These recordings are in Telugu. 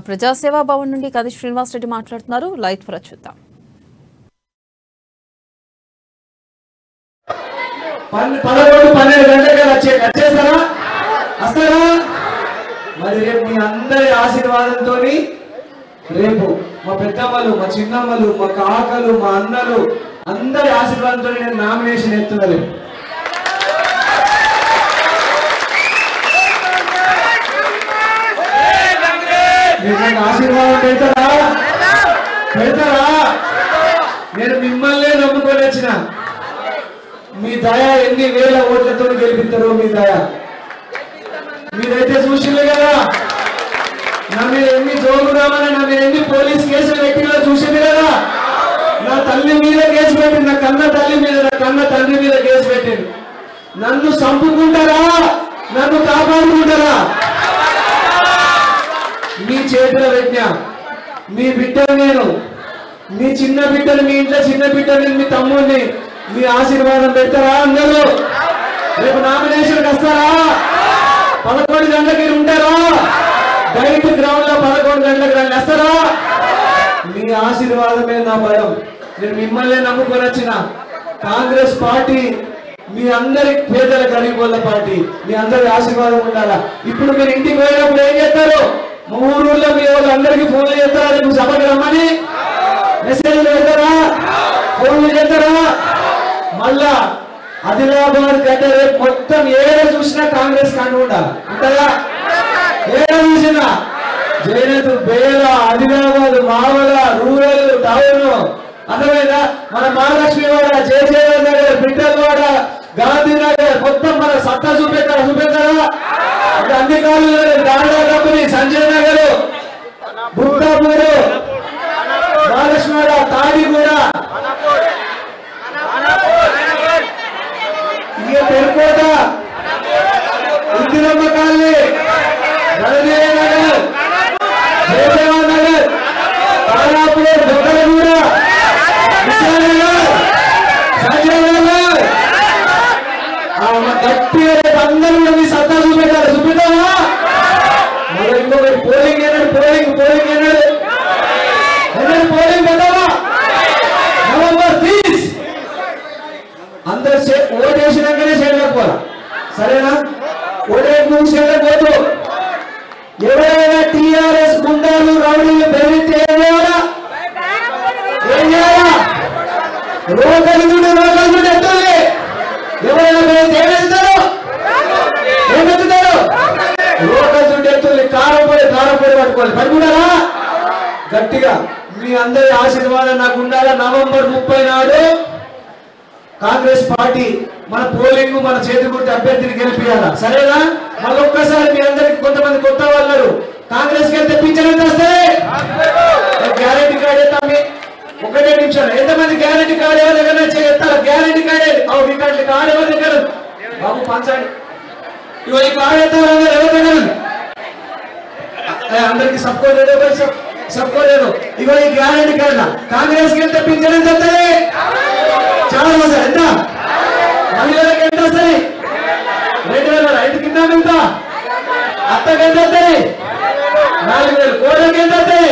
ప్రజాసేవా భవన్ నుండి కది శ్రీనివాస్ రెడ్డి మాట్లాడుతున్నారు. లైవ్ త్వర చూద్దాం. 11-12 గంటలకు వచ్చేస్తారా? వస్తారా? మరి రేపు మీ అందరి ఆశీర్వాదంతో రేపు మా పెద్దమ్మలు, మా చిన్నమ్మలు, మా కాకలు, మా అన్నలు అందరి ఆశీర్వాదంతో నేను నామినేషన్ ఎత్తున్నా. రేపు ఆశీర్వాదం పెడతారా? నేను మిమ్మల్నే నమ్ముకొని వచ్చిన. మీ దయ ఎన్ని వేల ఓట్లతో గెలిపిస్తారో మీ దయ మీరైతే చూసిందే కదా. నా మీద ఎన్ని జోగురామని, నా మీద ఎన్ని పోలీస్ కేసులు పెట్టినా చూసింది కదా. నా తల్లి మీద కేసు పెట్టింది, నా కన్న తల్లి మీద, నా కన్న తండ్రి మీద కేసు పెట్టింది. నన్ను చంపుకుంటారా? నన్ను కాపాడుకుంటారా? మీ చేతుల పెట్టినా. మీ బిడ్డను నేను, మీ చిన్న బిడ్డను, మీ ఇంట్లో చిన్న బిడ్డని, మీ తమ్ముడిని మీ ఆశీర్వాదం పెడతారా? అందరూ రేపు నామినేషన్కి వస్తారా? 11 గంటలకి ఉంటారా? డైరెక్ట్ గ్రౌండ్ లో 11 గంటలకు రండి. వస్తారా? మీ ఆశీర్వాదమే నా బలం. నేను మిమ్మల్ని నమ్ముకొని వచ్చిన కాంగ్రెస్ పార్టీ మీ అందరి పేదల గరీబోళ్ళ పార్టీ. మీ అందరి ఆశీర్వాదం ఉండాలా. ఇప్పుడు మీరు ఇంటికి పోయినప్పుడు ఏం చేస్తారు? మా ఊళ్ళో మీ వాళ్ళందరికీ ఫోన్లు చేస్తారా? రేపు సభకి రమ్మని మెసేజ్లు పెడతారా? ఫోన్లు చేస్తారా? మళ్ళా ఆదిలాబాద్ గడ్డ రేపు మొత్తం ఏడ చూసినా కాంగ్రెస్ కండు ఉండాలి. ఉంటుందా? ఏడ చూసినా జైనత్, బేల, ఆదిలాబాద్, మావల, రూరల్, టౌన్, అర్థమైందా? మన మహాలక్ష్మి వాడ, జయజయవాడ నగర్, బిడ్డలవాడ, గాంధీనగర్ మొత్తం మన సత్తా చూపెట్టారా? అన్ని కాలంలో దాండా కంపెనీ, సంజయ్ నగర్, బుక్తాపూర్, మహాలక్ష్మి వాడ, తాడిగూడ, పెరుకోట, ఇందిరమ్మ కాలనీ, గణనీయ నగర్, జయదేవన్ నగర్, తారాపూర్, బొక్కలగూడ, విశాలనగర్, సంజయ్ నగర్, గట్టిగా అందరూ మీ సత్తా చూపెట్టావా? మరి ఇంకొకటి పోలింగ్ ఏనాడు? పోలింగ్ ఏనాడు? పోలింగ్ పెట్టావా? నవంబర్ 30 అందరు ఓటు వేసినాకనే చేయలేకపోరా. సరేనా? ఓటేసి నువ్వు చేయలేకపోతూ ఎవరైనా టీఆర్ఎస్ గుండాలు, రౌడీలు బెదిరితే ఏం చేయాలా? రోగలుగుడు ఎత్తుంది. ఎవరైనా బెదిరితే ఏమెత్తుతారు? రోగలుగుడు ఎత్తుంది. కారపొడి పడుకుంటారా? గట్టిగా మీ అందరి ఆశీర్వాదం నాకు ఉండాలా. నవంబర్ 30 నాడు కాంగ్రెస్ పార్టీ మన పోలింగ్, మన చేతి గుర్తు అభ్యర్థిని గెలిపియాలా. సరేనా? మళ్ళొక్కసారి మీ అందరికి కొంతమంది కొత్త వాళ్ళు కాంగ్రెస్ కి వెళ్తే పింఛన్ ఎంత వస్తాయి? గ్యారెంటీ కార్డు ఎత్తాం. ఒకటే నిమిషాలు ఎంతమంది గ్యారెంటీ కార్డు ఎవరి దగ్గర చేస్తారా? గ్యారెంటీ కార్డు ఇట్లాంటి కార్డు ఎవరి దగ్గర? బాబు పంచండి. ఇవ ఈ కార్డు ఎత్తారు ఎవరి దగ్గర? అందరికి సబ్కోలేదు. ఇవ ఈ గ్యారెంటీ కార్డు కాంగ్రెస్ కి వెళ్తే పింఛన్ ఎంత వస్తుంది? చాలా వస్తాయి. ఎంత? మహిళలకు ఎంత వస్తాయి? 2000. ఐదు కింద ఎంత? అత్తకి ఎంత వస్తాయి? 4000. కోడలికి ఎంత వస్తాయి?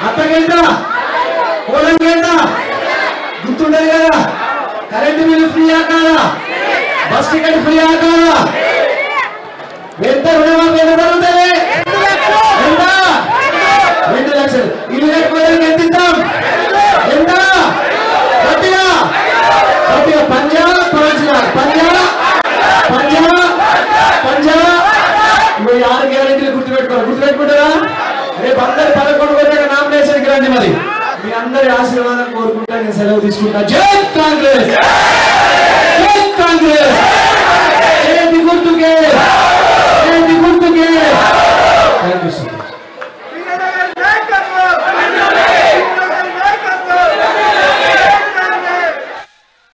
అత్తకి ఎంత? కోడలికి ఎంత? గుర్తుండదు కదా. కరెంటు బిల్లు ఫ్రీ కాదా? బస్ టికెట్ ఫ్రీ కాదా? ఎంత రుణమాఫీ ఎంత జరుగుతుంది? ఎంత? 2 లక్షలు. ఇల్లు కట్టుకోవడానికి ఎంత ఇస్తాం? ఎంత? గట్టిగా పంజాబ్ 5 लाख. పంజాబ్ 6 గ్యారెంటీలు గుర్తుపెట్టుకుంటారా? రేపు అందరు 11 గంటలకు నామినేషన్కి రండి. మరి మీ అందరి ఆశీర్వాదం కోరుకుంటా నేను సెలవు తీసుకుంటా. జై కాంగ్రెస్, జై కాంగ్రెస్, జై గుర్తుకే.